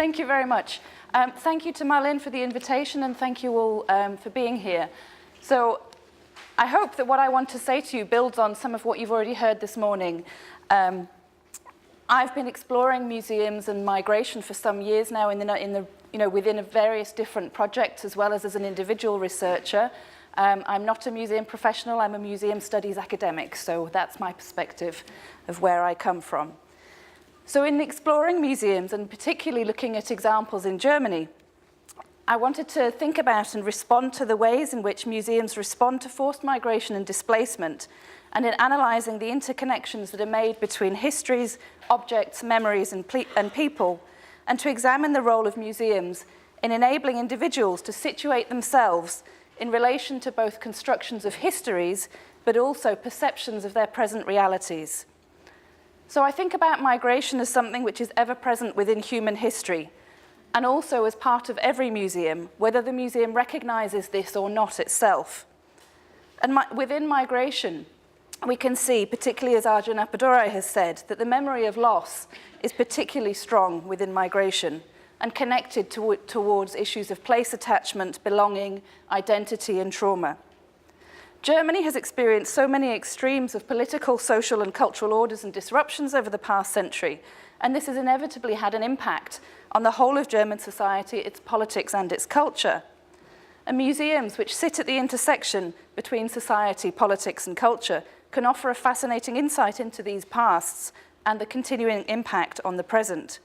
Thank you very much. Thank you to Marlene for the invitation, and thank you all for being here. So I hope that what I want to say to you builds on some of what you've already heard this morning. I've been exploring museums and migration for some years now within various different projects, as well as an individual researcher. I'm not a museum professional, I'm a museum studies academic, so that's my perspective of where I come from. So in exploring museums, and particularly looking at examples in Germany, I wanted to think about and respond to the ways in which museums respond to forced migration and displacement, and in analysing the interconnections that are made between histories, objects, memories, and people, and to examine the role of museums in enabling individuals to situate themselves in relation to both constructions of histories, but also perceptions of their present realities. So I think about migration as something which is ever present within human history, and also as part of every museum, whether the museum recognises this or not itself. And within migration, we can see, particularly as Arjun Appadurai has said, that the memory of loss is particularly strong within migration and connected towards issues of place attachment, belonging, identity, and trauma. Germany has experienced so many extremes of political, social, and cultural orders and disruptions over the past century, and this has inevitably had an impact on the whole of German society, its politics, and its culture. And museums, which sit at the intersection between society, politics, and culture, can offer a fascinating insight into these pasts and the continuing impact on the present.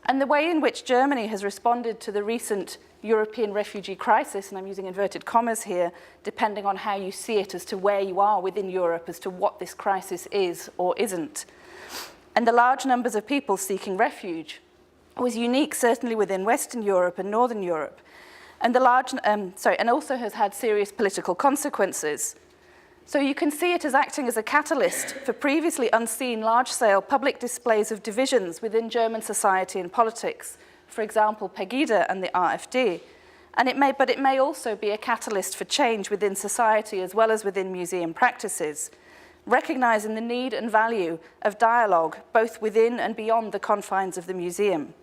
And the way in which Germany has responded to the recent European refugee crisis, and I'm using inverted commas here, depending on how you see it as to where you are within Europe, as to what this crisis is or isn't. And the large numbers of people seeking refuge was unique, certainly within Western Europe and Northern Europe, and and also has had serious political consequences. So you can see it as acting as a catalyst for previously unseen large-scale public displays of divisions within German society and politics, for example, Pegida and the AfD. But it may also be a catalyst for change within society as well as within museum practices, recognizing the need and value of dialogue both within and beyond the confines of the museum.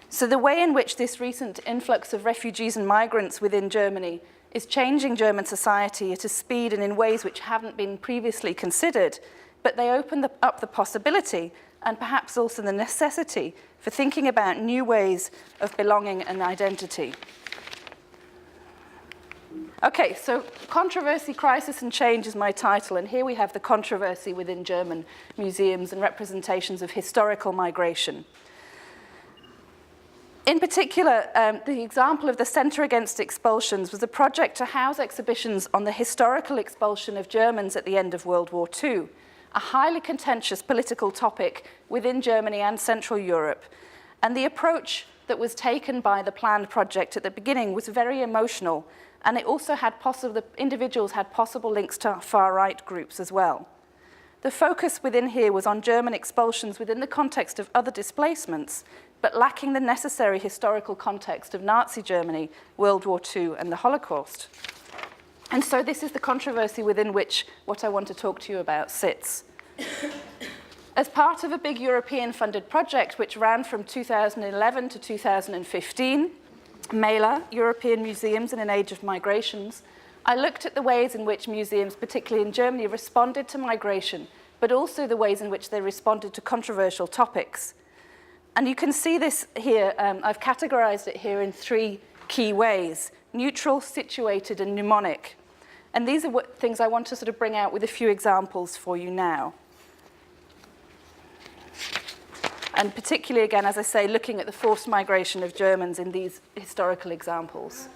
So the way in which this recent influx of refugees and migrants within Germany is changing German society at a speed and in ways which haven't been previously considered, but they open up the possibility and perhaps also the necessity for thinking about new ways of belonging and identity. Okay, so Controversy, Crisis and Change is my title, and here we have the controversy within German museums and representations of historical migration. In particular, the example of the Centre Against Expulsions was a project to house exhibitions on the historical expulsion of Germans at the end of World War II, a highly contentious political topic within Germany and Central Europe. And the approach that was taken by the planned project at the beginning was very emotional, and it also had the individuals had possible links to far-right groups as well. The focus within here was on German expulsions within the context of other displacements, but lacking the necessary historical context of Nazi Germany, World War II, and the Holocaust. And so this is the controversy within which what I want to talk to you about sits. As part of a big European-funded project which ran from 2011 to 2015, MELA, European Museums in an Age of Migrations, I looked at the ways in which museums, particularly in Germany, responded to migration, but also the ways in which they responded to controversial topics. And you can see this here. I've categorized it here in three key ways: neutral, situated, and mnemonic. And these are things I want to sort of bring out with a few examples for you now. And particularly, again, as I say, looking at the forced migration of Germans in these historical examples.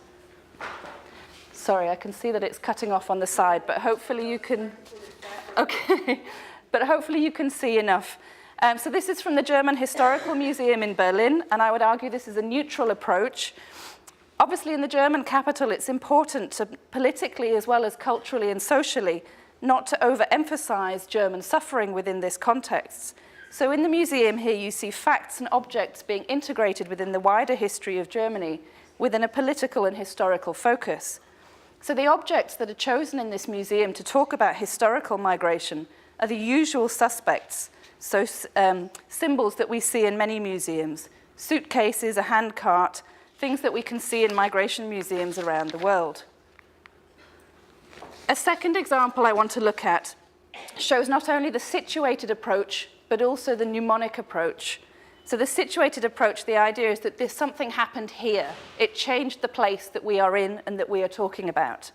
Sorry, I can see that it's cutting off on the side, but hopefully you can... Okay, but hopefully you can see enough. So this is from the German Historical Museum in Berlin, and I would argue this is a neutral approach. Obviously, in the German capital, it's important to politically as well as culturally and socially not to overemphasize German suffering within this context. So in the museum here, you see facts and objects being integrated within the wider history of Germany within a political and historical focus. So the objects that are chosen in this museum to talk about historical migration are the usual suspects, so symbols that we see in many museums: suitcases, a handcart, things that we can see in migration museums around the world. A second example I want to look at shows not only the situated approach, but also the mnemonic approach. So the situated approach, the idea is that something happened here. It changed the place that we are in and that we are talking about.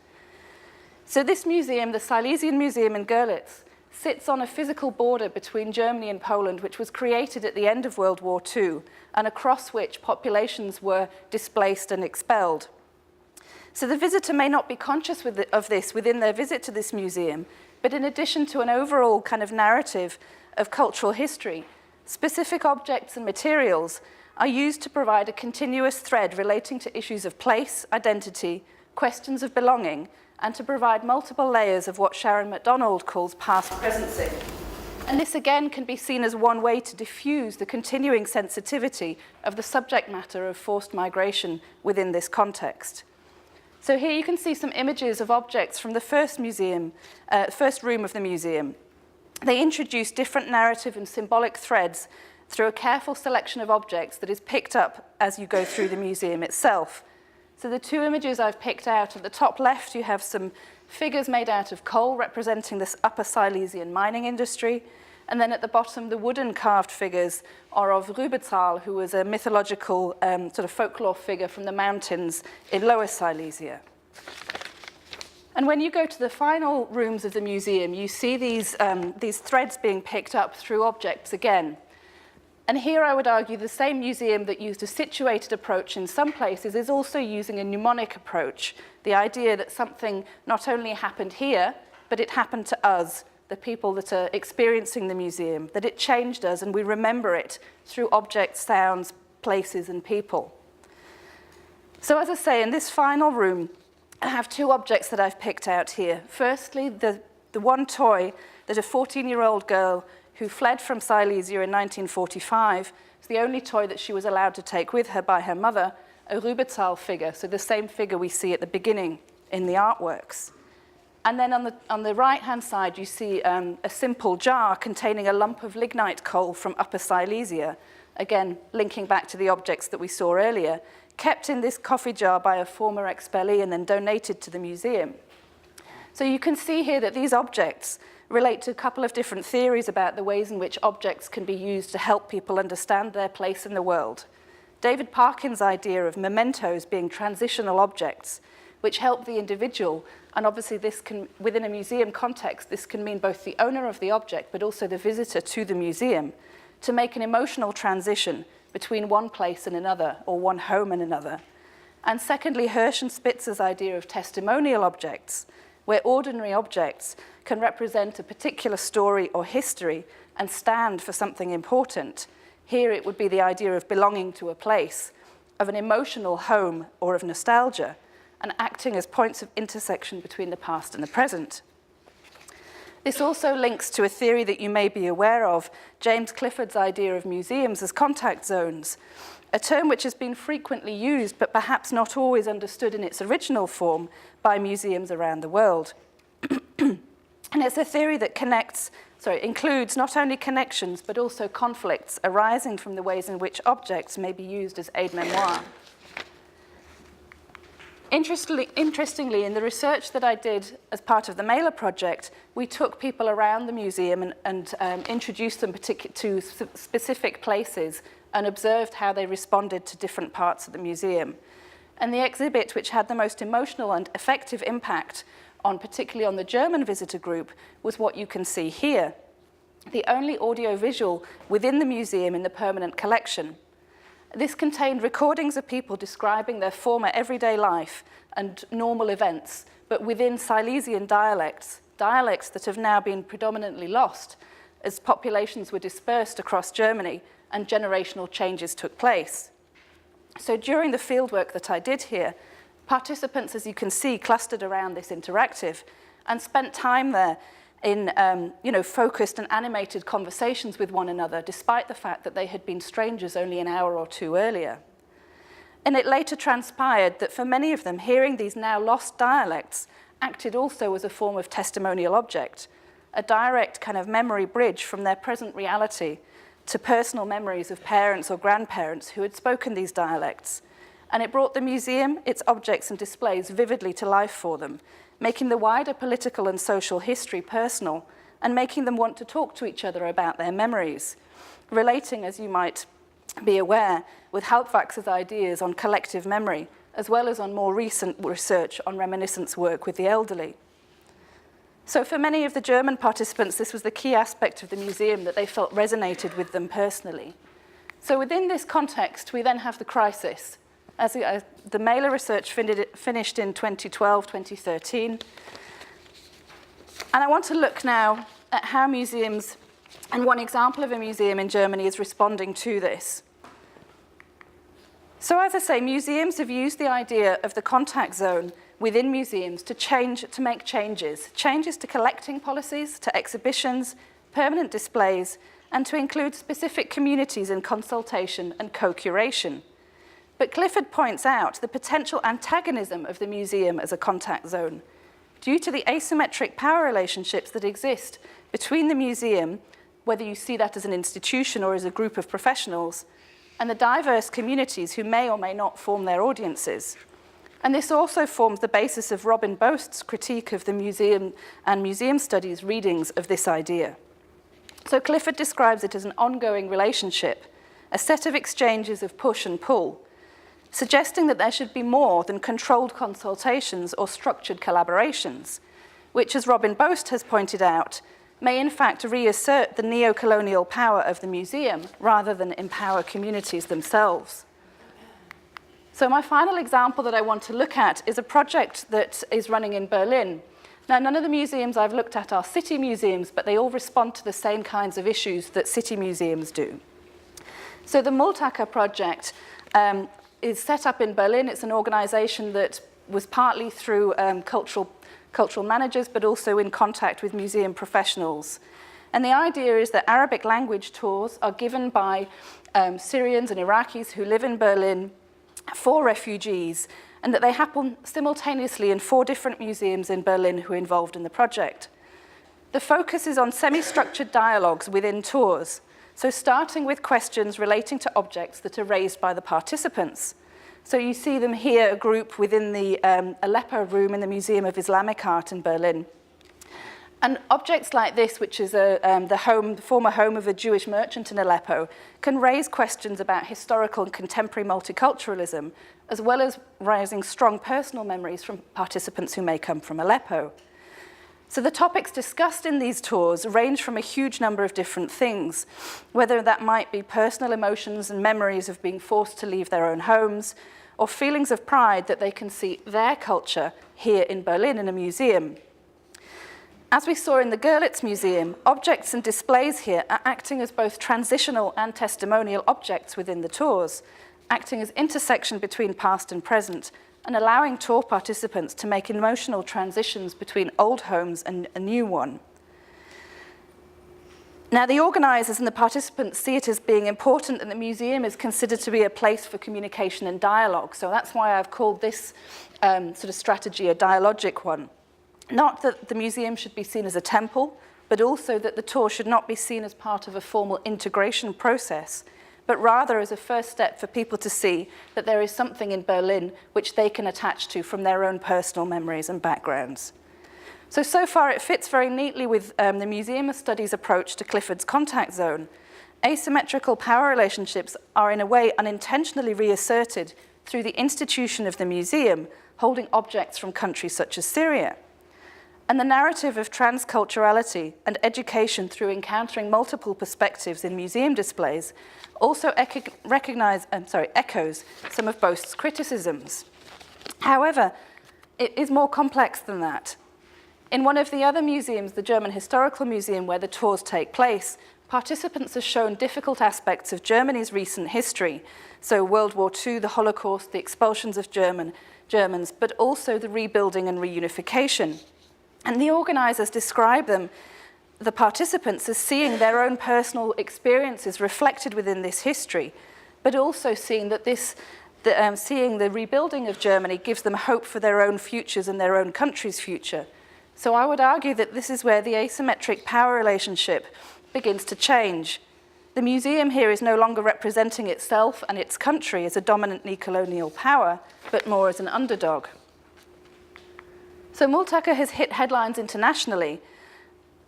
So this museum, the Silesian Museum in Görlitz, sits on a physical border between Germany and Poland, which was created at the end of World War II, and across which populations were displaced and expelled. So the visitor may not be conscious of this within their visit to this museum, but in addition to an overall kind of narrative of cultural history, specific objects and materials are used to provide a continuous thread relating to issues of place, identity, questions of belonging, and to provide multiple layers of what Sharon MacDonald calls past presency. And this again can be seen as one way to diffuse the continuing sensitivity of the subject matter of forced migration within this context. So here you can see some images of objects from the first room of the museum. They introduce different narrative and symbolic threads through a careful selection of objects that is picked up as you go through the museum itself. So the two images I've picked out, at the top left you have some figures made out of coal representing this Upper Silesian mining industry, and then at the bottom the wooden carved figures are of Rübezahl, who was a mythological sort of folklore figure from the mountains in Lower Silesia. And when you go to the final rooms of the museum, you see these threads being picked up through objects again. And here I would argue the same museum that used a situated approach in some places is also using a mnemonic approach, the idea that something not only happened here, but it happened to us, the people that are experiencing the museum, that it changed us and we remember it through objects, sounds, places, and people. So as I say, in this final room, I have two objects that I've picked out here. Firstly, the one toy that a 14-year-old girl who fled from Silesia in 1945, is the only toy that she was allowed to take with her by her mother, a Rübezahl figure, so the same figure we see at the beginning in the artworks. And then on the right-hand side, you see a simple jar containing a lump of lignite coal from Upper Silesia, again, linking back to the objects that we saw earlier, kept in this coffee jar by a former expellee and then donated to the museum. So you can see here that these objects relate to a couple of different theories about the ways in which objects can be used to help people understand their place in the world. David Parkin's idea of mementos being transitional objects, which help the individual, and obviously this can, within a museum context, this can mean both the owner of the object, but also the visitor to the museum, to make an emotional transition between one place and another, or one home and another. And secondly, Hirsch and Spitzer's idea of testimonial objects, where ordinary objects can represent a particular story or history and stand for something important. Here it would be the idea of belonging to a place, of an emotional home or of nostalgia, and acting as points of intersection between the past and the present. This also links to a theory that you may be aware of, James Clifford's idea of museums as contact zones, a term which has been frequently used but perhaps not always understood in its original form by museums around the world. And it's a theory that includes not only connections but also conflicts arising from the ways in which objects may be used as aide-memoire. Interestingly, in the research that I did as part of the Mailer project, we took people around the museum and introduced them to specific places and observed how they responded to different parts of the museum. And the exhibit which had the most emotional and effective impact particularly on the German visitor group, was what you can see here, the only audiovisual within the museum in the permanent collection. This contained recordings of people describing their former everyday life and normal events, but within Silesian dialects that have now been predominantly lost as populations were dispersed across Germany and generational changes took place. So during the fieldwork that I did here, participants, as you can see, clustered around this interactive and spent time there in focused and animated conversations with one another, despite the fact that they had been strangers only an hour or two earlier. And it later transpired that for many of them, hearing these now lost dialects acted also as a form of testimonial object, a direct kind of memory bridge from their present reality to personal memories of parents or grandparents who had spoken these dialects. And it brought the museum, its objects and displays vividly to life for them, making the wider political and social history personal and making them want to talk to each other about their memories, relating, as you might be aware, with Hauptwachs's ideas on collective memory, as well as on more recent research on reminiscence work with the elderly. So for many of the German participants, this was the key aspect of the museum that they felt resonated with them personally. So within this context, we then have the crisis. As the Mailer research finished in 2012, 2013. And I want to look now at how museums, and one example of a museum in Germany is responding to this. So as I say, museums have used the idea of the contact zone within museums to make changes to collecting policies, to exhibitions, permanent displays, and to include specific communities in consultation and co-curation. But Clifford points out the potential antagonism of the museum as a contact zone due to the asymmetric power relationships that exist between the museum, whether you see that as an institution or as a group of professionals, and the diverse communities who may or may not form their audiences. And this also forms the basis of Robin Boast's critique of the museum and museum studies readings of this idea. So Clifford describes it as an ongoing relationship, a set of exchanges of push and pull, suggesting that there should be more than controlled consultations or structured collaborations, which, as Robin Boast has pointed out, may in fact reassert the neo-colonial power of the museum rather than empower communities themselves. So my final example that I want to look at is a project that is running in Berlin. Now, none of the museums I've looked at are city museums, but they all respond to the same kinds of issues that city museums do. So the Multaker project is set up in Berlin. It's an organization that was partly through cultural managers, but also in contact with museum professionals. And the idea is that Arabic language tours are given by Syrians and Iraqis who live in Berlin for refugees, and that they happen simultaneously in 4 different museums in Berlin who are involved in the project. The focus is on semi-structured dialogues within tours, so starting with questions relating to objects that are raised by the participants. So you see them here, a group within the Aleppo room in the Museum of Islamic Art in Berlin. And objects like this, which is the former home of a Jewish merchant in Aleppo, can raise questions about historical and contemporary multiculturalism, as well as raising strong personal memories from participants who may come from Aleppo. So the topics discussed in these tours range from a huge number of different things, whether that might be personal emotions and memories of being forced to leave their own homes, or feelings of pride that they can see their culture here in Berlin in a museum. As we saw in the Görlitz Museum, objects and displays here are acting as both transitional and testimonial objects within the tours, acting as intersection between past and present, and allowing tour participants to make emotional transitions between old homes and a new one. Now, the organisers and the participants see it as being important, and the museum is considered to be a place for communication and dialogue. So that's why I've called this sort of strategy a dialogic one. Not that the museum should be seen as a temple, but also that the tour should not be seen as part of a formal integration process, but rather as a first step for people to see that there is something in Berlin which they can attach to from their own personal memories and backgrounds. So far it fits very neatly with the Museum of Studies approach to Clifford's contact zone. Asymmetrical power relationships are in a way unintentionally reasserted through the institution of the museum, holding objects from countries such as Syria. And the narrative of transculturality and education through encountering multiple perspectives in museum displays also echoes some of Boast's criticisms. However, it is more complex than that. In one of the other museums, the German Historical Museum, where the tours take place, participants have shown difficult aspects of Germany's recent history, so World War II, the Holocaust, the expulsions of Germans, but also the rebuilding and reunification. And the organisers describe the participants, as seeing their own personal experiences reflected within this history, but also seeing that seeing the rebuilding of Germany gives them hope for their own futures and their own country's future. So I would argue that this is where the asymmetric power relationship begins to change. The museum here is no longer representing itself and its country as a dominantly colonial power, but more as an underdog. So Multaka has hit headlines internationally,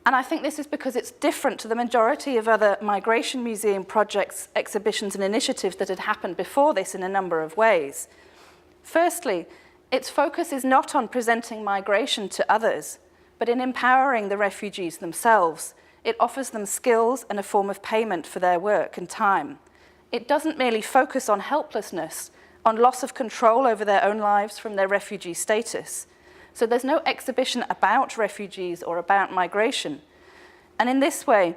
and I think this is because it's different to the majority of other migration museum projects, exhibitions, and initiatives that had happened before this in a number of ways. Firstly, its focus is not on presenting migration to others, but in empowering the refugees themselves. It offers them skills and a form of payment for their work and time. It doesn't merely focus on helplessness, on loss of control over their own lives from their refugee status. So there's no exhibition about refugees or about migration. And in this way,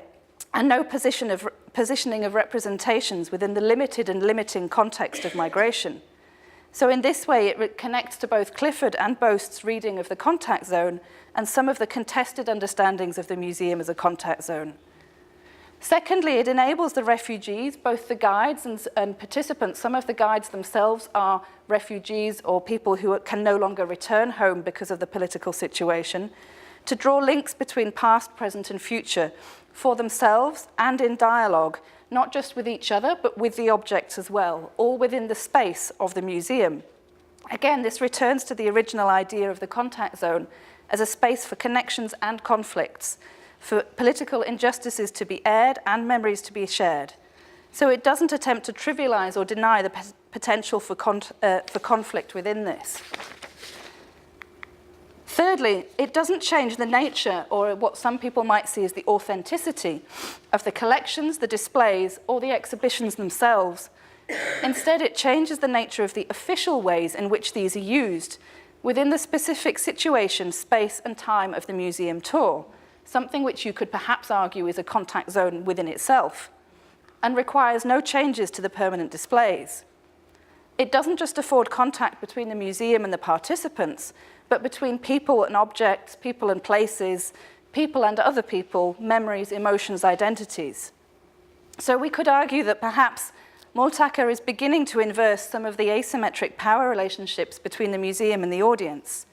and no positioning of representations within the limited and limiting context of migration. So in this way, it connects to both Clifford and Boast's reading of the contact zone and some of the contested understandings of the museum as a contact zone. Secondly, it enables the refugees, both the guides and participants. Some of the guides themselves are refugees or people who can no longer return home because of the political situation, to draw links between past, present, and future for themselves and in dialogue, not just with each other, but with the objects as well, all within the space of the museum. Again, this returns to the original idea of the contact zone as a space for connections and conflicts, for political injustices to be aired and memories to be shared. So it doesn't attempt to trivialize or deny the potential for conflict within this. Thirdly, it doesn't change the nature or what some people might see as the authenticity of the collections, the displays, or the exhibitions themselves. Instead, it changes the nature of the official ways in which these are used within the specific situation, space, and time of the museum tour, something which you could perhaps argue is a contact zone within itself, and requires no changes to the permanent displays. It doesn't just afford contact between the museum and the participants, but between people and objects, people and places, people and other people, memories, emotions, identities. So we could argue that perhaps Multaka is beginning to inverse some of the asymmetric power relationships between the museum and the audience.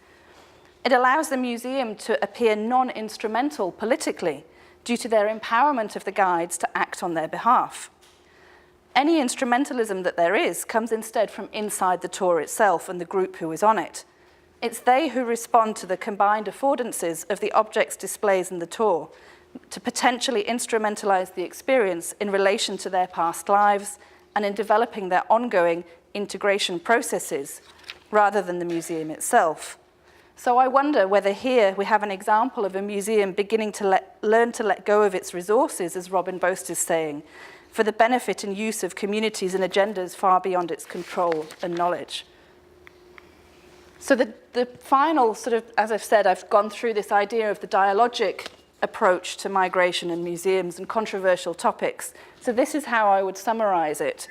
It allows the museum to appear non-instrumental politically due to their empowerment of the guides to act on their behalf. Any instrumentalism that there is comes instead from inside the tour itself and the group who is on it. It's they who respond to the combined affordances of the objects, displays, and the tour to potentially instrumentalize the experience in relation to their past lives and in developing their ongoing integration processes rather than the museum itself. So I wonder whether here we have an example of a museum beginning to learn to let go of its resources, as Robin Boast is saying, for the benefit and use of communities and agendas far beyond its control and knowledge. So the final sort of, as I've said, I've gone through this idea of the dialogic approach to migration and museums and controversial topics. So this is how I would summarize it.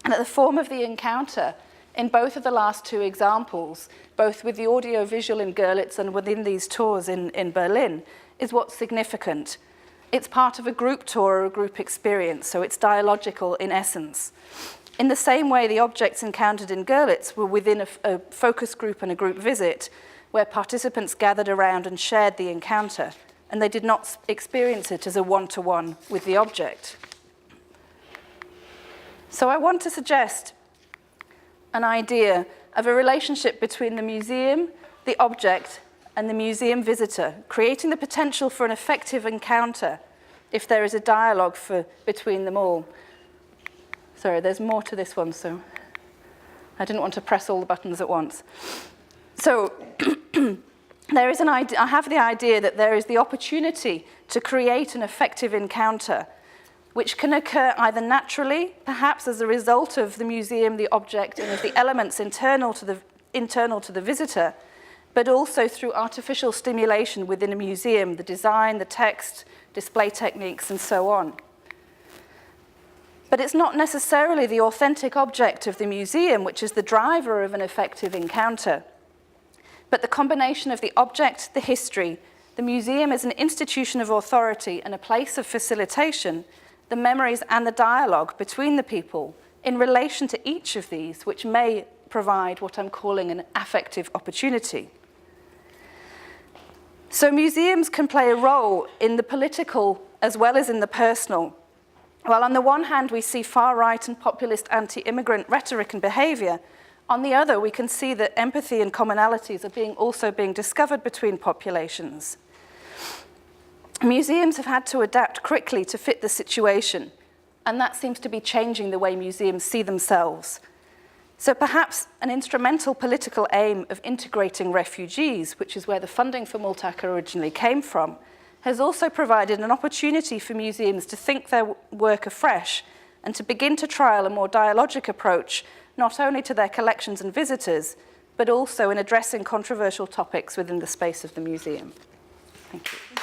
And at the form of the encounter, in both of the last two examples, both with the audio-visual in Görlitz and within these tours in Berlin, is what's significant. It's part of a group tour or a group experience, so it's dialogical in essence. In the same way, the objects encountered in Görlitz were within a focus group and a group visit, where participants gathered around and shared the encounter, and they did not experience it as a one-to-one with the object. So I want to suggest an idea of a relationship between the museum, the object, and the museum visitor, creating the potential for an effective encounter if there is a dialogue between them all. Sorry, there's more to this one, so I didn't want to press all the buttons at once. So there is I have the idea that there is the opportunity to create an effective encounter which can occur either naturally, perhaps as a result of the museum, the object, and of the elements internal to the visitor, but also through artificial stimulation within a museum, the design, the text, display techniques, and so on. But it's not necessarily the authentic object of the museum which is the driver of an effective encounter, but the combination of the object, the history, the museum as an institution of authority and a place of facilitation, the memories and the dialogue between the people in relation to each of these, which may provide what I'm calling an affective opportunity. So museums can play a role in the political as well as in the personal. While on the one hand we see far-right and populist anti-immigrant rhetoric and behaviour, on the other we can see that empathy and commonalities are also being discovered between populations. Museums have had to adapt quickly to fit the situation, and that seems to be changing the way museums see themselves. So perhaps an instrumental political aim of integrating refugees, which is where the funding for Multaka originally came from, has also provided an opportunity for museums to think their work afresh and to begin to trial a more dialogic approach, not only to their collections and visitors, but also in addressing controversial topics within the space of the museum. Thank you.